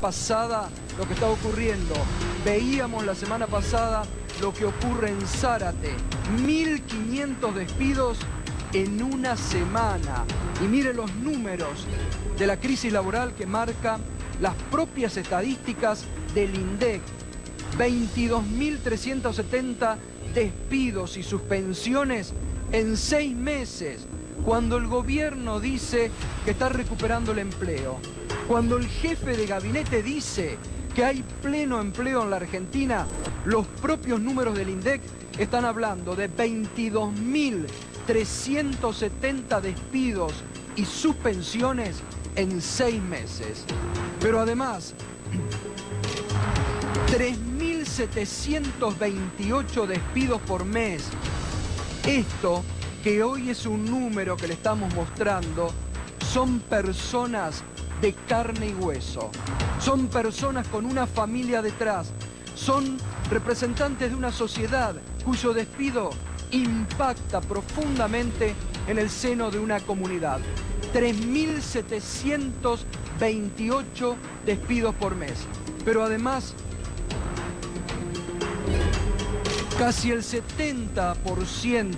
pasada lo que está ocurriendo. Veíamos la semana pasada lo que ocurre en Zárate. 1.500 despidos en una semana. Y miren los números de la crisis laboral que marca las propias estadísticas del INDEC. 22.370 despidos y suspensiones en 6 meses, cuando el gobierno dice que está recuperando el empleo, cuando el jefe de gabinete dice que hay pleno empleo en la Argentina, los propios números del INDEC están hablando de 22.370 despidos y suspensiones en 6 meses. Pero además, 3.728 despidos por mes. Esto, que hoy es un número que le estamos mostrando, son personas de carne y hueso. Son personas con una familia detrás. Son representantes de una sociedad cuyo despido impacta profundamente en el seno de una comunidad. 3.728 despidos por mes. Pero además, casi el 70%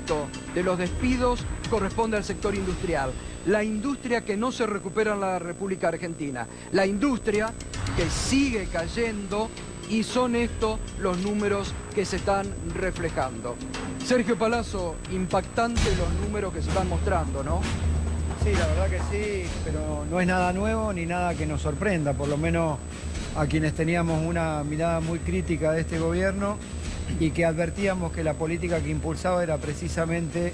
de los despidos corresponde al sector industrial. La industria que no se recupera en la República Argentina. La industria que sigue cayendo, y son estos los números que se están reflejando. Sergio Palazzo, impactante los números que se están mostrando, ¿no? Sí, la verdad que sí, pero no es nada nuevo ni nada que nos sorprenda, por lo menos a quienes teníamos una mirada muy crítica de este gobierno y que advertíamos que la política que impulsaba era precisamente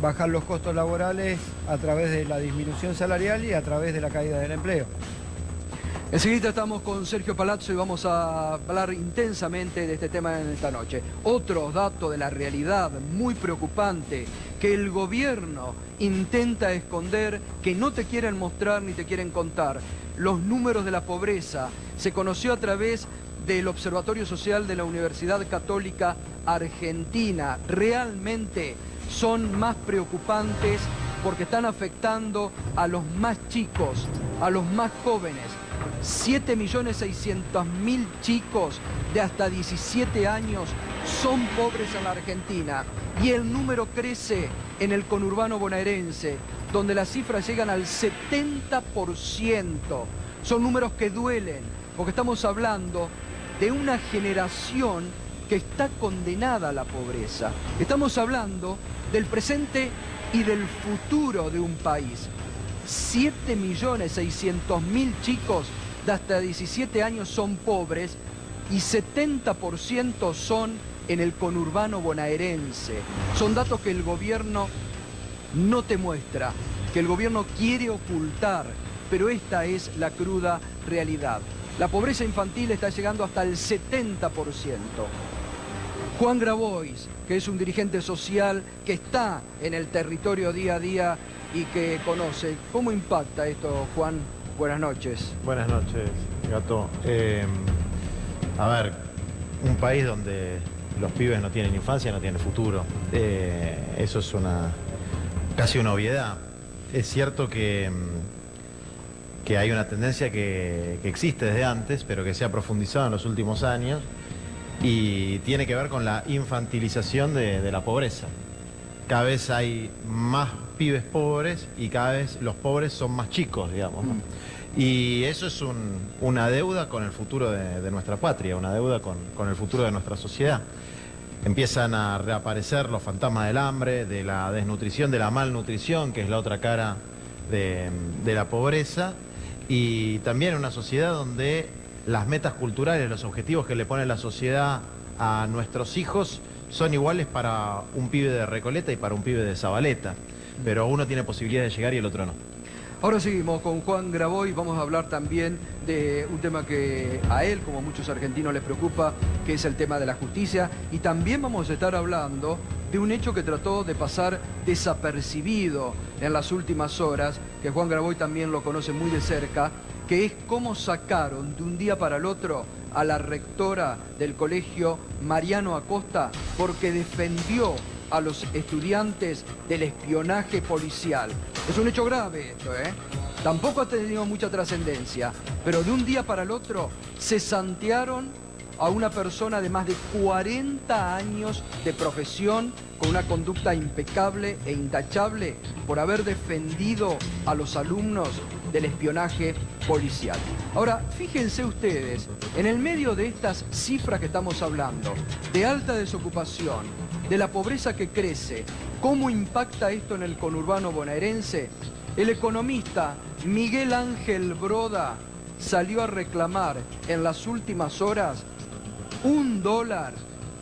bajar los costos laborales a través de la disminución salarial y a través de la caída del empleo. Enseguida estamos con Sergio Palazzo y vamos a hablar intensamente de este tema en esta noche. Otro dato de la realidad muy preocupante que el gobierno intenta esconder, que no te quieren mostrar ni te quieren contar. Los números de la pobreza se conoció a través del Observatorio Social de la Universidad Católica Argentina. Realmente son más preocupantes porque están afectando a los más chicos, a los más jóvenes. 7.600.000 chicos de hasta 17 años son pobres en la Argentina y el número crece en el conurbano bonaerense, donde las cifras llegan al 70%. Son números que duelen, porque estamos hablando de una generación que está condenada a la pobreza. Estamos hablando del presente y del futuro de un país. 7.600.000 chicos de hasta 17 años son pobres y 70% son en el conurbano bonaerense. Son datos que el gobierno no te muestra, que el gobierno quiere ocultar, pero esta es la cruda realidad. La pobreza infantil está llegando hasta el 70%. Juan Grabois, que es un dirigente social que está en el territorio día a día y que conoce. ¿Cómo impacta esto, Juan? Buenas noches. Buenas noches, Gato. A ver, un país donde los pibes no tienen infancia, no tienen futuro. Eso es casi una obviedad. Es cierto que hay una tendencia que existe desde antes, pero que se ha profundizado en los últimos años y tiene que ver con la infantilización de la pobreza. Cada vez hay más pibes pobres y cada vez los pobres son más chicos, digamos, ¿no? Y eso es una deuda con el futuro de nuestra patria, una deuda con el futuro de nuestra sociedad. Empiezan a reaparecer los fantasmas del hambre, de la desnutrición, de la malnutrición, que es la otra cara de la pobreza, y también una sociedad donde las metas culturales, los objetivos que le pone la sociedad a nuestros hijos son iguales para un pibe de Recoleta y para un pibe de Zabaleta, pero uno tiene posibilidad de llegar y el otro no. Ahora seguimos con Juan Grabois, vamos a hablar también de un tema que a él, como a muchos argentinos, les preocupa, que es el tema de la justicia, y también vamos a estar hablando de un hecho que trató de pasar desapercibido en las últimas horas, que Juan Grabois también lo conoce muy de cerca, que es cómo sacaron de un día para el otro a la rectora del colegio Mariano Acosta porque defendió a los estudiantes del espionaje policial. Es un hecho grave esto, ¿eh? Tampoco ha tenido mucha trascendencia, pero de un día para el otro cesantearon a una persona de más de 40 años de profesión, con una conducta impecable e intachable por haber defendido a los alumnos del espionaje policial. Ahora, fíjense ustedes, en el medio de estas cifras que estamos hablando, de alta desocupación, de la pobreza que crece, ¿cómo impacta esto en el conurbano bonaerense? El economista Miguel Ángel Broda salió a reclamar en las últimas horas $1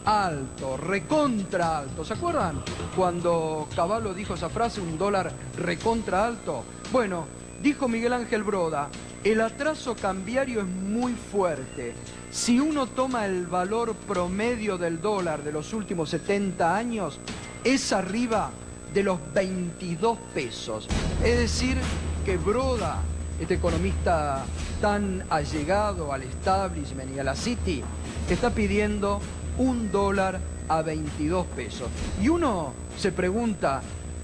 alto, recontra alto. ¿Se acuerdan cuando Cavallo dijo esa frase, $1 recontra alto? Bueno, dijo Miguel Ángel Broda, el atraso cambiario es muy fuerte. Si uno toma el valor promedio del dólar de los últimos 70 años, es arriba de los 22 pesos. Es decir, que Broda, este economista tan allegado al establishment y a la City, está pidiendo $1 a 22 pesos. Y uno se pregunta,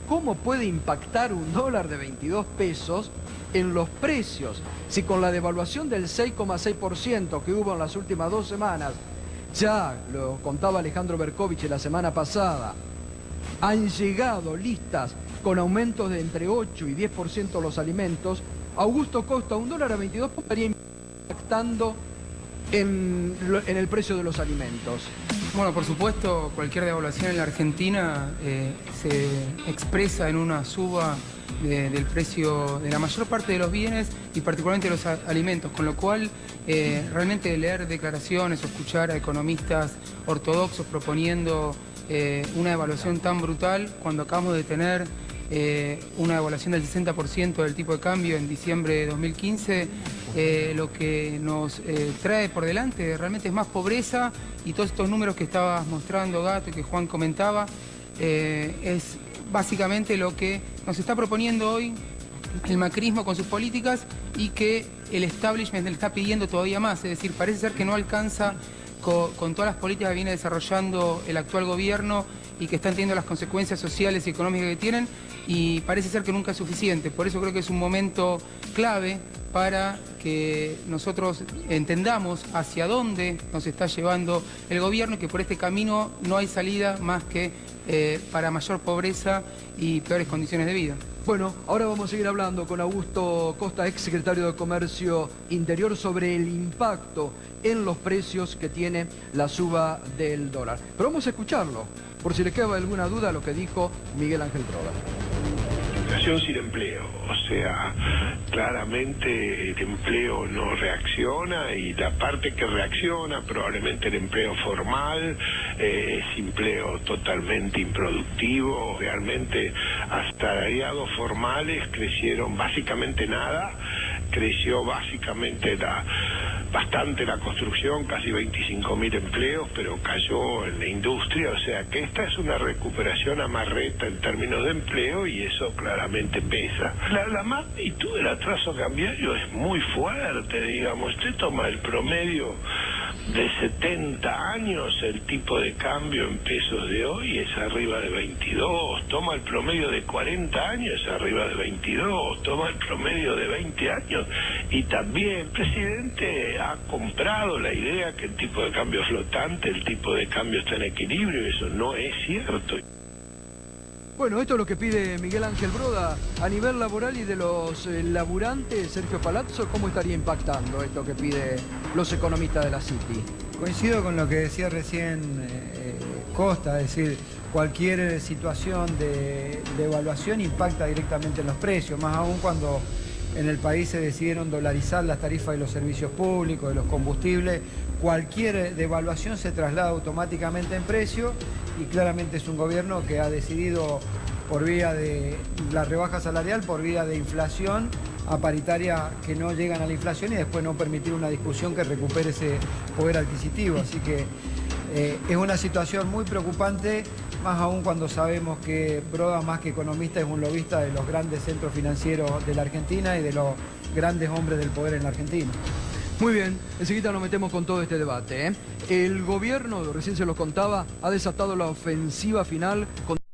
¿cómo puede impactar $1 de 22 pesos en los precios? Si con la devaluación del 6,6% que hubo en las últimas 2 semanas, ya lo contaba Alejandro Berkovich la semana pasada, han llegado listas con aumentos de entre 8 y 10% los alimentos, Augusto Costa, $1 a 22 estaría impactando en el precio de los alimentos. Bueno, por supuesto, cualquier devaluación en la Argentina se expresa en una suba del precio de la mayor parte de los bienes y particularmente de los alimentos, con lo cual realmente leer declaraciones o escuchar a economistas ortodoxos proponiendo una devaluación tan brutal cuando acabamos de tener una devaluación del 60% del tipo de cambio en diciembre de 2015, lo que nos trae por delante realmente es más pobreza, y todos estos números que estaba mostrando Gato y que Juan comentaba es básicamente lo que nos está proponiendo hoy el macrismo con sus políticas y que el establishment le está pidiendo todavía más. Es decir, parece ser que no alcanza con todas las políticas que viene desarrollando el actual gobierno y que están teniendo las consecuencias sociales y económicas que tienen, y parece ser que nunca es suficiente. Por eso creo que es un momento clave para que nosotros entendamos hacia dónde nos está llevando el gobierno y que por este camino no hay salida más que para mayor pobreza y peores condiciones de vida. Bueno, ahora vamos a seguir hablando con Augusto Costa, ex secretario de Comercio Interior, sobre el impacto en los precios que tiene la suba del dólar. Pero vamos a escucharlo, por si le queda alguna duda, lo que dijo Miguel Ángel Broda. Sin empleo, o sea, claramente el empleo no reacciona, y la parte que reacciona, probablemente el empleo formal, es empleo totalmente improductivo. Realmente asalariados formales crecieron básicamente nada, creció básicamente bastante la construcción, casi 25.000 empleos, pero cayó en la industria, o sea que esta es una recuperación amarreta en términos de empleo, y eso claramente pesa. La magnitud del atraso cambiario es muy fuerte, digamos. Usted toma el promedio de 70 años, el tipo de cambio en pesos de hoy es arriba de 22, toma el promedio de 40 años, es arriba de 22, toma el promedio de 20 años, y también el presidente ha comprado la idea que el tipo de cambio es flotante, el tipo de cambio está en equilibrio, y eso no es cierto. Bueno, esto es lo que pide Miguel Ángel Broda a nivel laboral, y de los laburantes, Sergio Palazzo, ¿cómo estaría impactando esto que pide los economistas de la City? Coincido con lo que decía recién Costa, es decir, cualquier situación de evaluación impacta directamente en los precios, más aún cuando en el país se decidieron dolarizar las tarifas de los servicios públicos, de los combustibles. Cualquier devaluación se traslada automáticamente en precio, y claramente es un gobierno que ha decidido, por vía de la rebaja salarial, por vía de inflación, a paritaria que no llegan a la inflación, y después no permitir una discusión que recupere ese poder adquisitivo. Así que es una situación muy preocupante, más aún cuando sabemos que Broda, más que economista, es un lobista de los grandes centros financieros de la Argentina y de los grandes hombres del poder en la Argentina. Muy bien, enseguida nos metemos con todo este debate. El gobierno, recién se lo contaba, ha desatado la ofensiva final con